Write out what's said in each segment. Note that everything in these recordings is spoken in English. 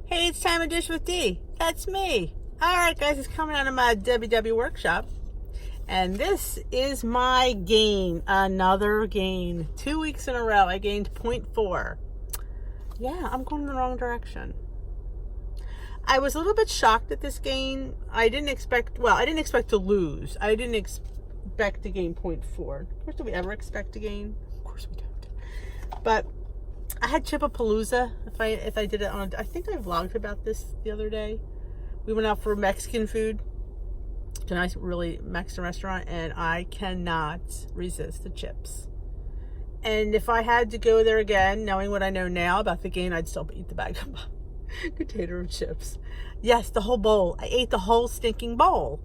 Hey, it's time to dish with D. That's me. Alright guys, it's coming out of my WW workshop. And this is my gain. Another gain. 2 weeks in a row, I gained 0.4. Yeah, I'm going in the wrong direction. I was a little bit shocked at this gain. I didn't expect to lose. I didn't expect to gain 0.4. Of course, do we ever expect to gain? Of course we don't. But I had Chipapalooza. If I did it on, I think I vlogged about this the other day. We went out for Mexican food to a nice, really Mexican restaurant, and I cannot resist the chips. And if I had to go there again, knowing what I know now about the gain, I'd still eat the bag of potato chips. Yes, the whole bowl. I ate the whole stinking bowl.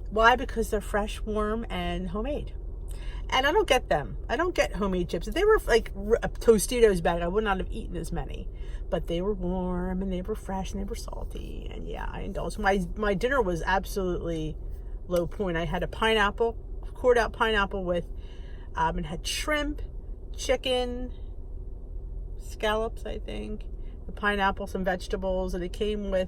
Why? Because they're fresh, warm, and homemade. And I don't get them. I don't get homemade chips. If they were like a Tostitos bag, I would not have eaten as many. But they were warm, and they were fresh, and they were salty. And yeah, I indulged. My dinner was absolutely low point. I had a pineapple, cored out pineapple with, and had shrimp, chicken, scallops, I think, the pineapple, some vegetables, and it came with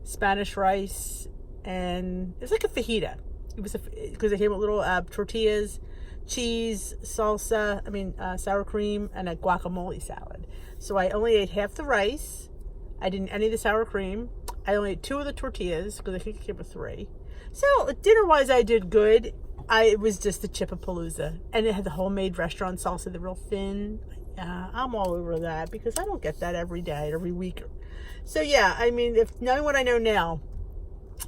Spanish rice, and it's like a fajita. It was because it came with little tortillas, cheese, salsa, sour cream, and a guacamole salad. So I only ate half the rice. I didn't any of the sour cream. I only ate 2 of the tortillas because I think it came with 3. So dinner-wise, I did good. It was just the Chipapalooza, and it had the homemade restaurant salsa, the real thin. I'm all over that because I don't get that every day, every week. So yeah, I mean, if knowing what I know now,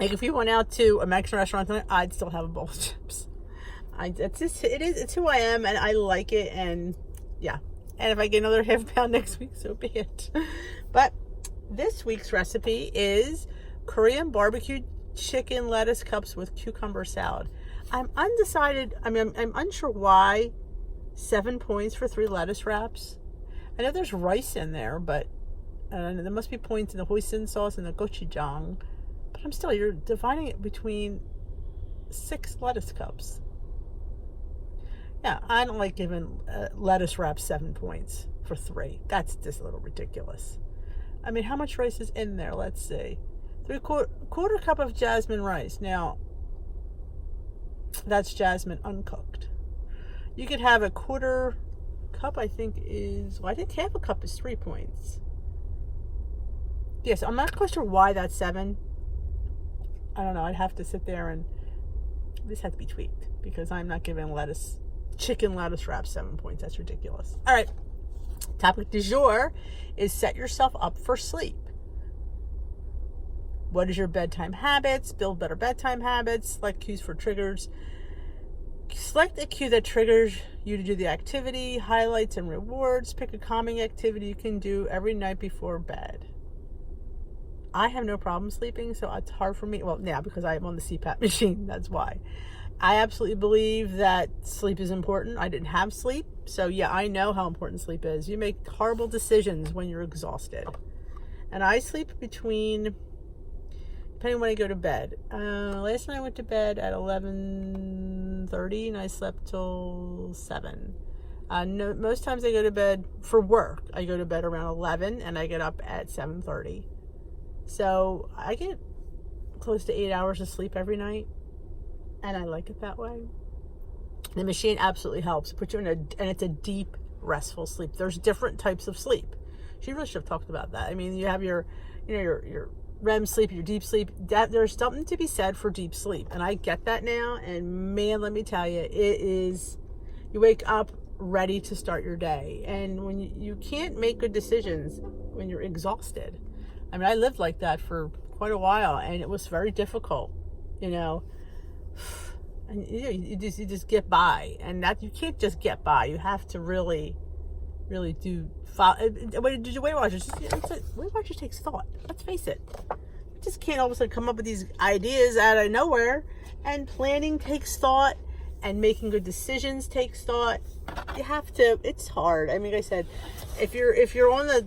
like if you went out to a Mexican restaurant tonight, I'd still have a bowl of chips. It's who I am, and I like it, and yeah. And if I get another half pound next week, so be it. But this week's recipe is Korean barbecue chicken lettuce cups with cucumber salad. I'm undecided. I'm unsure why 7 points for 3 lettuce wraps. I know there's rice in there, but there must be points in the hoisin sauce and the gochujang. But I'm still, you're dividing it between 6 lettuce cups. Yeah, I don't like giving lettuce wraps 7 points for 3. That's just a little ridiculous. I mean, how much rice is in there? Let's see. Quarter cup of jasmine rice. Now, that's jasmine uncooked. You could have a quarter cup, I think I think half a cup is 3 points. Yes, I'm not quite sure why that's 7. I don't know. I'd have to sit there and this had to be tweaked because I'm not giving chicken lettuce wrap 7 points. That's ridiculous. All right. Topic du jour is set yourself up for sleep. What is your bedtime habits? Build better bedtime habits. Select cues for triggers. Select a cue that triggers you to do the activity. Highlights and rewards. Pick a calming activity you can do every night before bed. I have no problem sleeping, so it's hard for me. Well, now because I'm on the CPAP machine, that's why. I absolutely believe that sleep is important. I didn't have sleep, so yeah, I know how important sleep is. You make horrible decisions when you're exhausted. And I sleep depending on when I go to bed. Last night I went to bed at 11:30 and I slept till 7. Most times I go to bed for work. I go to bed around 11 and I get up at 7:30. So I get close to 8 hours of sleep every night, and I like it that way. The machine absolutely helps. Put you and it's a deep, restful sleep. There's different types of sleep. She really should have talked about that. I mean, you have your REM sleep, your deep sleep. There's something to be said for deep sleep, and I get that now. And man, let me tell you, you wake up ready to start your day, and when you can't make good decisions when you're exhausted. I mean, I lived like that for quite a while, and it was very difficult, And you just get by, and that you can't just get by. You have to really, really do. Did you Weight Watchers? Weight Watchers takes thought. Let's face it. You just can't all of a sudden come up with these ideas out of nowhere. And planning takes thought, and making good decisions takes thought. You have to. It's hard. I mean, like I said, if you're on the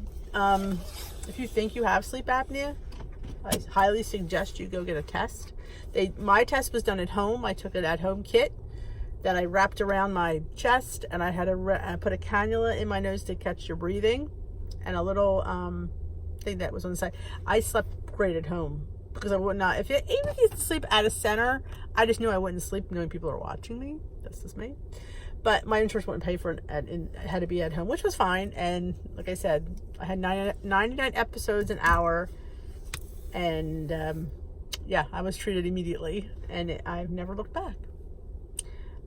if you think you have sleep apnea, I highly suggest you go get a test. My test was done at home. I took an at-home kit that I wrapped around my chest, and I had I put a cannula in my nose to catch your breathing, and a little thing that was on the side. I slept great at home because I would not. Even if you sleep at a center, I just knew I wouldn't sleep knowing people are watching me. That's just me. But my insurance wouldn't pay for it, and it had to be at home, which was fine. And like I said, I had 99 episodes an hour, and yeah, I was treated immediately, and I've never looked back.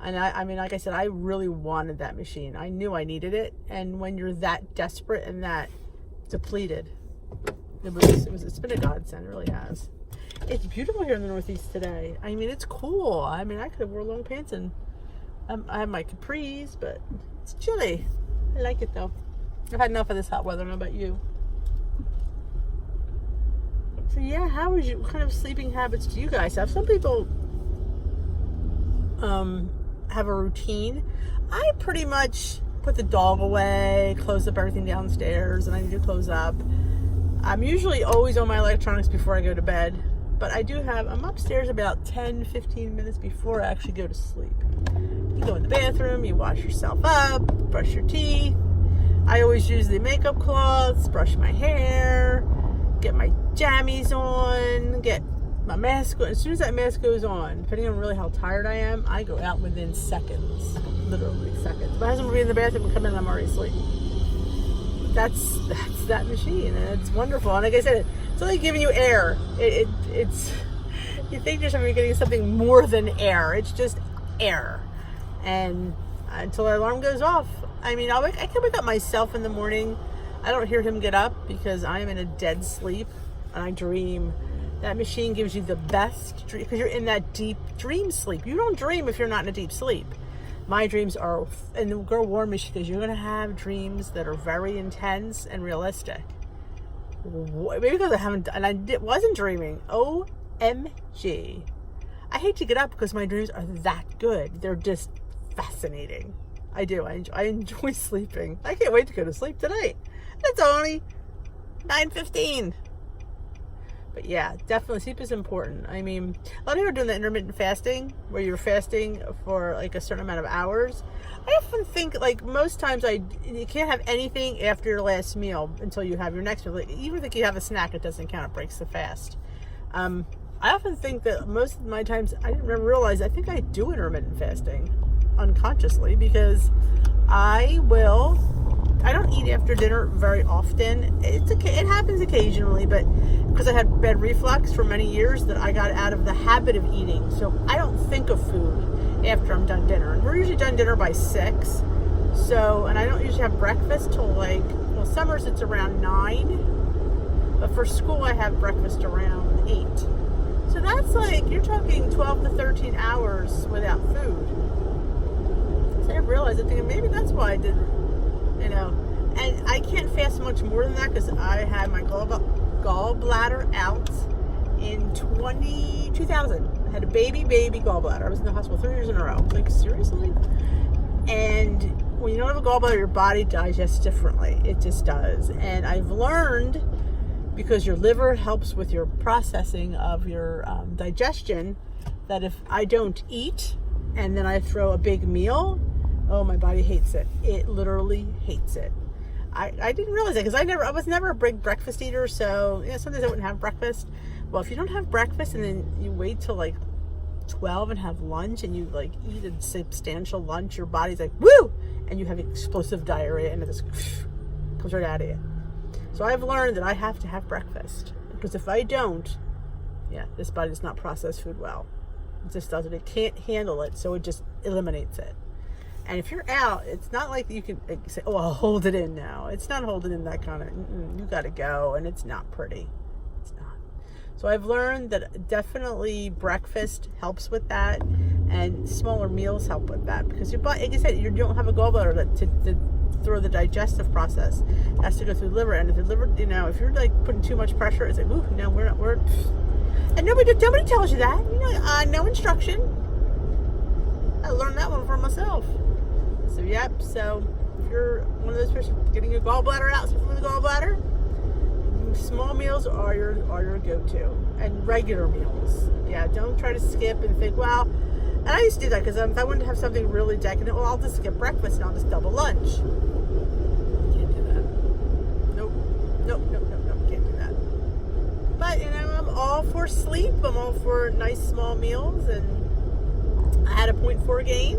And I mean, like I said, I really wanted that machine. I knew I needed it, and when you're that desperate and that depleted, it's been a godsend. It really has. It's beautiful here in the Northeast today. I mean, it's cool. I mean, I could have worn long pants and I have my capris, but it's chilly. I like it though. I've had enough of this hot weather. I don't know about you. So yeah, what kind of sleeping habits do you guys have? Some people have a routine. I pretty much put the dog away, close up everything downstairs, and I need to close up. I'm usually always on my electronics before I go to bed, but I'm upstairs about 10-15 minutes before I actually go to sleep. You go in the bathroom, you wash yourself up, brush your teeth. I always use the makeup cloths, brush my hair, get my jammies on, get my mask on. As soon as that mask goes on, depending on really how tired I am, I go out within seconds, literally seconds. My husband will be in the bathroom and come in and I'm already asleep. That's that machine, and it's wonderful. And like I said, it's only giving you air. It's you think you're getting something more than air. It's just air. And until the alarm goes off, I mean, I can wake up myself in the morning. I don't hear him get up because I am in a dead sleep and I dream. That machine gives you the best dream because you're in that deep dream sleep. You don't dream if you're not in a deep sleep. My dreams are, and girl, warn me, because you're going to have dreams that are very intense and realistic. Maybe because I haven't, and I wasn't dreaming. OMG. I hate to get up because my dreams are that good. They're just fascinating. I do. I enjoy sleeping. I can't wait to go to sleep tonight. It's only 9:15. But yeah, definitely sleep is important. I mean, a lot of people are doing the intermittent fasting where you're fasting for like a certain amount of hours. I often think like most times you can't have anything after your last meal until you have your next meal. Like, even if you have a snack, it doesn't count. It breaks the fast. I often think that most of my times, I didn't realize, I think I do intermittent fasting unconsciously because I don't eat after dinner very often. It happens occasionally, but because I had bad reflux for many years, that I got out of the habit of eating. So I don't think of food after I'm done dinner. And we're usually done dinner by 6. So, and I don't usually have breakfast till summers it's around 9. But for school, I have breakfast around 8. So that's you're talking 12 to 13 hours without food. So I didn't realize it, thinking maybe that's why I didn't. And I can't fast much more than that because I had my gallbladder out in 2000. I had a baby gallbladder. I was in the hospital 3 years in a row. Seriously? And when you don't have a gallbladder, your body digests differently. It just does. And I've learned, because your liver helps with your processing of your digestion, that if I don't eat and then I throw a big meal, oh, my body hates it. It literally hates it. I didn't realize it because I was never a big breakfast eater. So sometimes I wouldn't have breakfast. Well, if you don't have breakfast and then you wait till 12 and have lunch and you eat a substantial lunch, your body's woo, and you have explosive diarrhea and it just comes right out of you. So I've learned that I have to have breakfast because if I don't, this body does not process food well. It just doesn't. It can't handle it, so it just eliminates it. And if you're out, it's not like you can say, oh, I'll hold it in now. It's not holding in that kind of, you got to go, and it's not pretty. It's not. So I've learned that definitely breakfast helps with that, and smaller meals help with that, because your body, like I said, you don't have a gallbladder to through the digestive process. It has to go through the liver, and if the liver, if you're putting too much pressure, it's ooh, no, we're and nobody tells you that. No instruction. I learned that one for myself. So so if you're one of those persons getting your gallbladder out, from the gallbladder, small meals are your go-to, and regular meals. Don't try to skip and think, well, and I used to do that because if I wanted to have something really decadent, well, I'll just skip breakfast and I'll just double lunch. Can't do that. Nope, can't do for sleep. I'm all for nice small meals, and I had a 0.4 gain.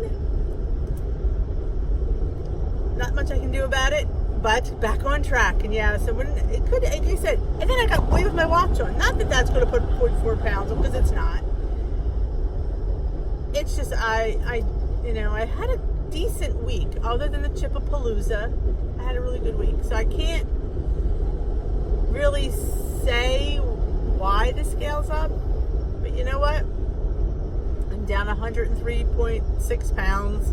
Not much I can do about it, but back on track. And yeah, so when it could, like I said, and then I got away with my watch on. Not that that's going to put 0.4 pounds on, because it's not. It's just I had a decent week. Other than the Chipapalooza, I had a really good week. So I can't really say why the scale's up, but you know what? I'm down 103.6 pounds.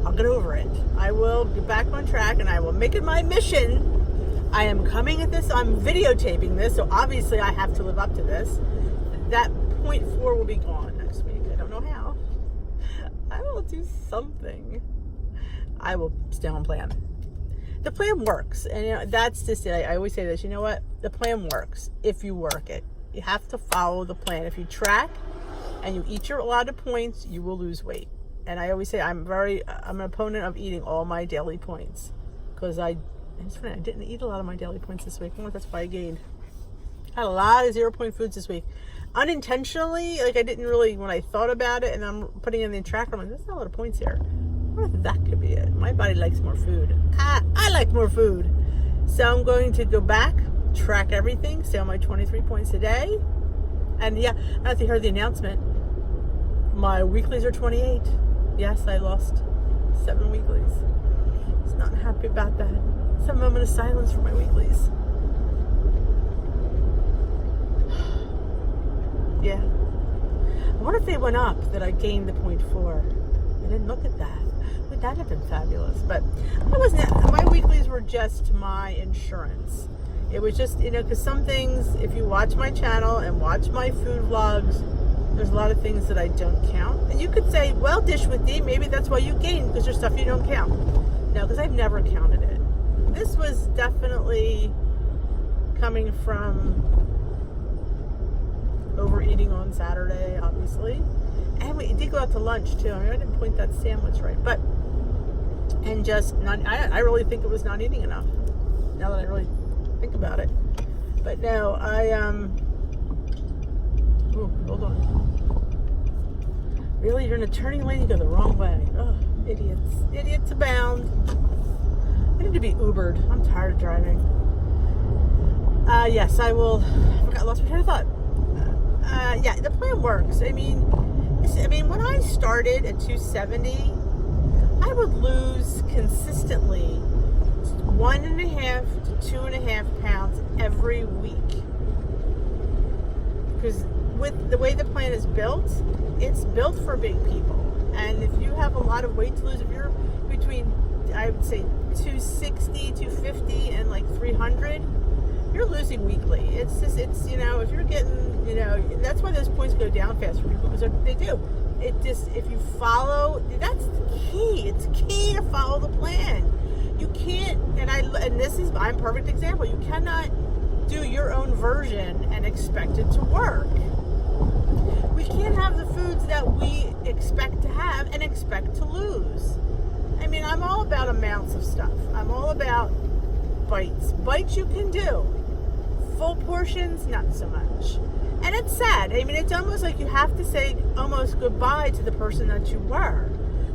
I'll get over it. I will get back on track, and I will make it my mission. I am coming at this. I'm videotaping this, so obviously I have to live up to this. That 0.4 will be gone next week. I don't know how. I will do something. I will stay on plan. The plan works, and that's just it. I always say this. You know what? The plan works if you work it. You have to follow the plan. If you track and you eat your allotted points, you will lose weight. And I always say I'm an opponent of eating all my daily points, because it's funny, I didn't eat a lot of my daily points this week. I wonder if that's why I gained. I had a lot of 0-point foods this week. Unintentionally, like I didn't really, when I thought about it, and I'm putting in the tracker, I'm like, there's not a lot of points here. I wonder if that could be it. My body likes more food. I like more food. So I'm going to go back, track everything, stay on my 23 points a day. And yeah, I don't know if you heard the announcement. My weeklies are 28. Yes, I lost 7 weeklies. I was not happy about that. It's a moment of silence for my weeklies. Yeah. I wonder if they went up, that I gained the 0.4. I didn't look at that. Would that have been fabulous? But I wasn't. My weeklies were just my insurance. It was just, because some things, if you watch my channel and watch my food vlogs, there's a lot of things that I don't count. And you could say, well, Dish with D, maybe that's why you gain, because there's stuff you don't count. No, because I've never counted it. This was definitely coming from overeating on Saturday, obviously. And we did go out to lunch, too. I didn't point that sandwich right. But, and just, I really think it was not eating enough, now that I really think about it. But no, ooh, hold on. Really, you're in a turning lane, you go the wrong way. Oh, idiots. Idiots abound. I need to be Ubered. I'm tired of driving. Yes, I will. I lost my train of thought. Yeah, the plan works. I mean, when I started at 270, I would lose consistently 1.5 to 2.5 pounds every week. Because with the way the plan is built, it's built for big people. And if you have a lot of weight to lose, if you're between, I would say, 260, 250, and like 300, you're losing weekly. It's just, if you're getting, that's why those points go down fast for people, because they do. It just, if you follow, that's the key. It's key to follow the plan. You can't, and this is, I'm a perfect example. You cannot do your own version and expect it to work. We can't have the foods that we expect to have and expect to lose. I mean, I'm all about amounts of stuff. I'm all about bites. Bites you can do. Full portions, not so much. And it's sad. I mean, it's almost like you have to say almost goodbye to the person that you were.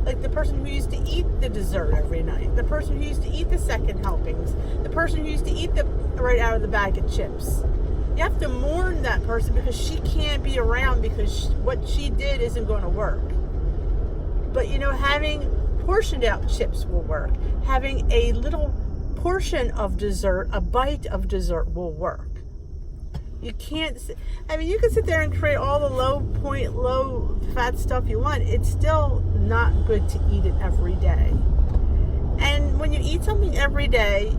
Like the person who used to eat the dessert every night. The person who used to eat the second helpings. The person who used to eat the right out of the bag of chips. You have to mourn that person because she can't be around because what she did isn't going to work. But, having portioned out chips will work. Having a little portion of dessert, a bite of dessert will work. You can't, you can sit there and create all the low fat stuff you want. It's still not good to eat it every day. And when you eat something every day,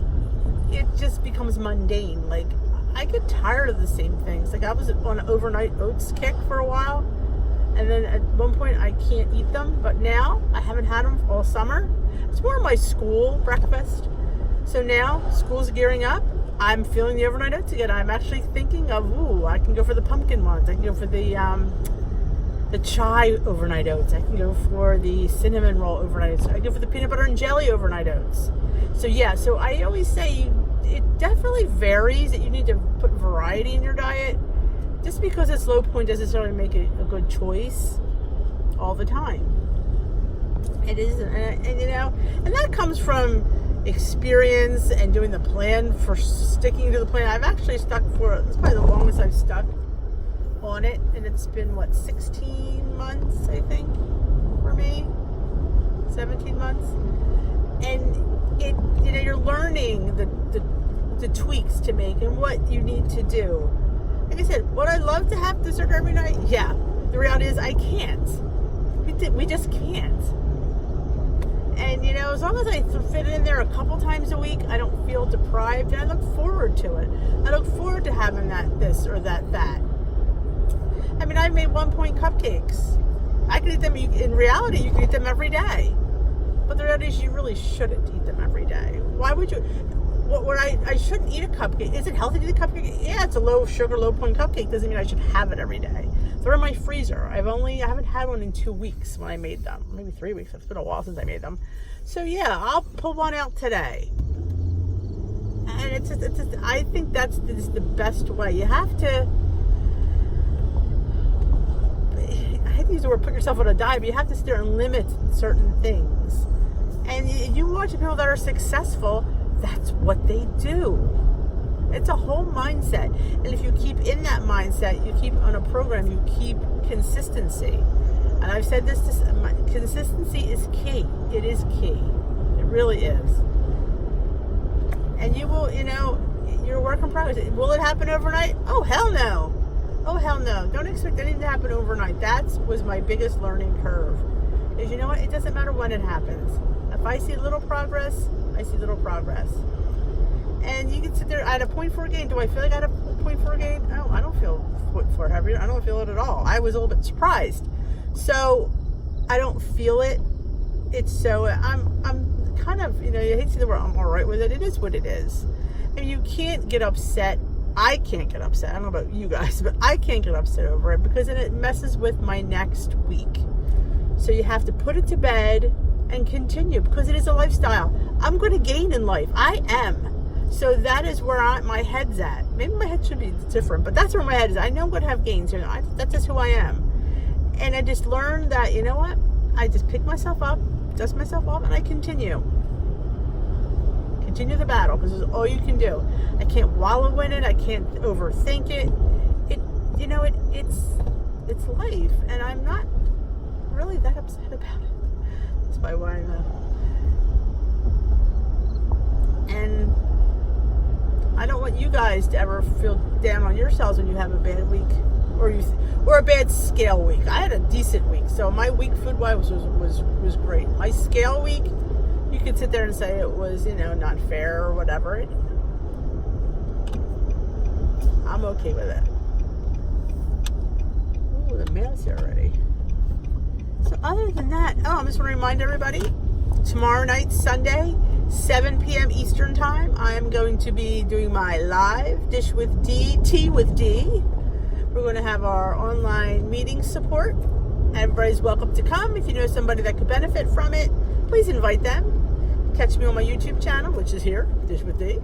it just becomes mundane. Like, I get tired of the same things. Like, I was on an overnight oats kick for a while, and then at one point I can't eat them, but now I haven't had them all summer. It's more my school breakfast. So now school's gearing up. I'm feeling the overnight oats again. I'm actually thinking of, I can go for the pumpkin ones. I can go for the chai overnight oats. I can go for the cinnamon roll overnight oats. I can go for the peanut butter and jelly overnight oats. So yeah, so I always say it definitely varies, that you need to put variety in your diet. just because it's low point doesn't necessarily make it a good choice all the time. It isn't, and you know, and that comes from experience and doing the plan, for sticking to the plan. I've actually stuck for, it's probably the longest I've stuck on it, and it's been what, 16 months I think for me, 17 months. And it, you know, you're learning the tweaks to make and what you need to do. Like I said, would I love to have dessert every night? Yeah. The reality is I can't. We just can't. And, you know, as long as I fit it in there a couple times a week, I don't feel deprived, and I look forward to it. I look forward to having that, this or that. I mean, I've made 1 point cupcakes. I could eat them, in reality, you can eat them every day. But the reality is you really shouldn't eat them every day. Why would you? I shouldn't eat a cupcake. Is it healthy to eat a cupcake? Yeah, it's a low sugar, low point cupcake. Doesn't mean I should have it every day. They're in my freezer. I haven't had one in 2 weeks when I made them. Maybe 3 weeks. It's been a while since I made them. So yeah, I'll pull one out today. And it's just I think that's the best way. You have to, I hate to use the word put yourself on a diet, but you have to sit there and limit certain things. And you watch people that are successful, that's what they do. It's a whole mindset. And if you keep in that mindset, you keep on a program, you keep consistency. And I've said this, consistency is key. It is key. It really is. And you will, you know, you're a work in progress. Will it happen overnight? Oh, hell no. Oh, hell no. Don't expect anything to happen overnight. That was my biggest learning curve. Is, you know what? It doesn't matter when it happens. If I see little progress, I see little progress. And you can sit there at a point for a gain. Do I feel like I had a point for a gain? No, I don't feel for heavier. I don't feel it at all. I was a little bit surprised. So I don't feel it. It's so, I'm kind of, you know, you hate to see the word, I'm all right with it. It is what it is. And you can't get upset. I can't get upset. I don't know about you guys, but I can't get upset over it because then it messes with my next week. So you have to put it to bed and continue because it is a lifestyle. I'm going to gain in life. I am. So that is where my head's at. Maybe my head should be different, but that's where my head is. I know I'm going to have gains here. That's just who I am. And I just learned that, you know what? I just pick myself up, dust myself off, and I continue. Continue the battle because it's all you can do. I can't wallow in it. I can't overthink it. You know, it's life, and I'm not really that upset about it. That's probably why I'm and I don't want you guys to ever feel down on yourselves when you have a bad week or a bad scale week. I had a decent week, so my week food-wise was great. My scale week, you could sit there and say it was, you know, not fair or whatever. I'm okay with it. Ooh, the mail's here already. So other than that, I just want to remind everybody, tomorrow night, Sunday, 7 p.m. Eastern Time, I am going to be doing my live Dish with D, Tea with D. We're going to have our online meeting support. Everybody's welcome to come. If you know somebody that could benefit from it, please invite them. Catch me on my YouTube channel, which is here, Dish with D.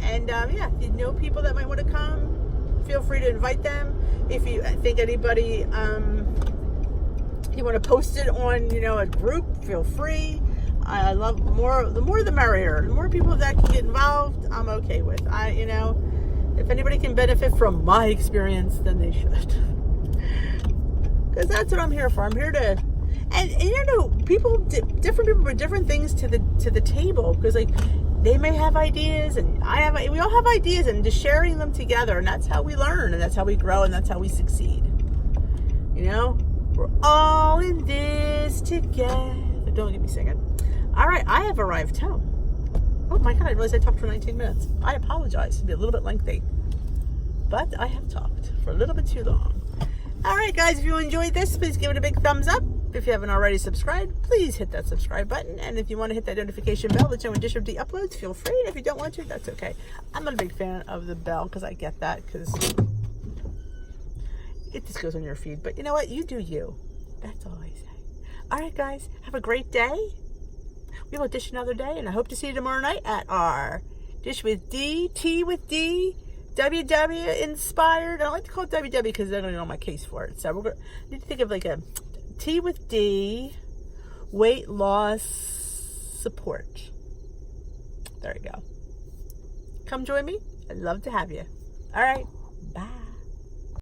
And yeah, if you know people that might want to come, feel free to invite them. If you think anybody, you want to post it on, you know, a group, feel free. I love the more the merrier. The more people that can get involved, I'm okay with. You know, if anybody can benefit from my experience, then they should. Because that's what I'm here for. I'm here to, and you know, different people bring different things to the table. Because like, they may have ideas, and we all have ideas, and just sharing them together, and that's how we learn, and that's how we grow, and that's how we succeed. You know, we're all in this together. Don't get me singing. All right, I have arrived home. Oh my God, I realized I talked for 19 minutes. I apologize. It'll be a little bit lengthy. But I have talked for a little bit too long. All right, guys, if you enjoyed this, please give it a big thumbs up. If you haven't already subscribed, please hit that subscribe button. And if you want to hit that notification bell that's when Dish with D uploads, feel free. And if you don't want to, that's okay. I'm not a big fan of the bell because I get that because it just goes on your feed. But you know what? You do you. That's all I say. All right, guys, have a great day. We will dish another day, and I hope to see you tomorrow night at our Dish with D, Tea with D WW inspired. I don't like to call it WW because they're going to know my case for it. So we're going to need to think of like a T with D, weight loss support. There you go. Come join me. I'd love to have you. All right. Bye.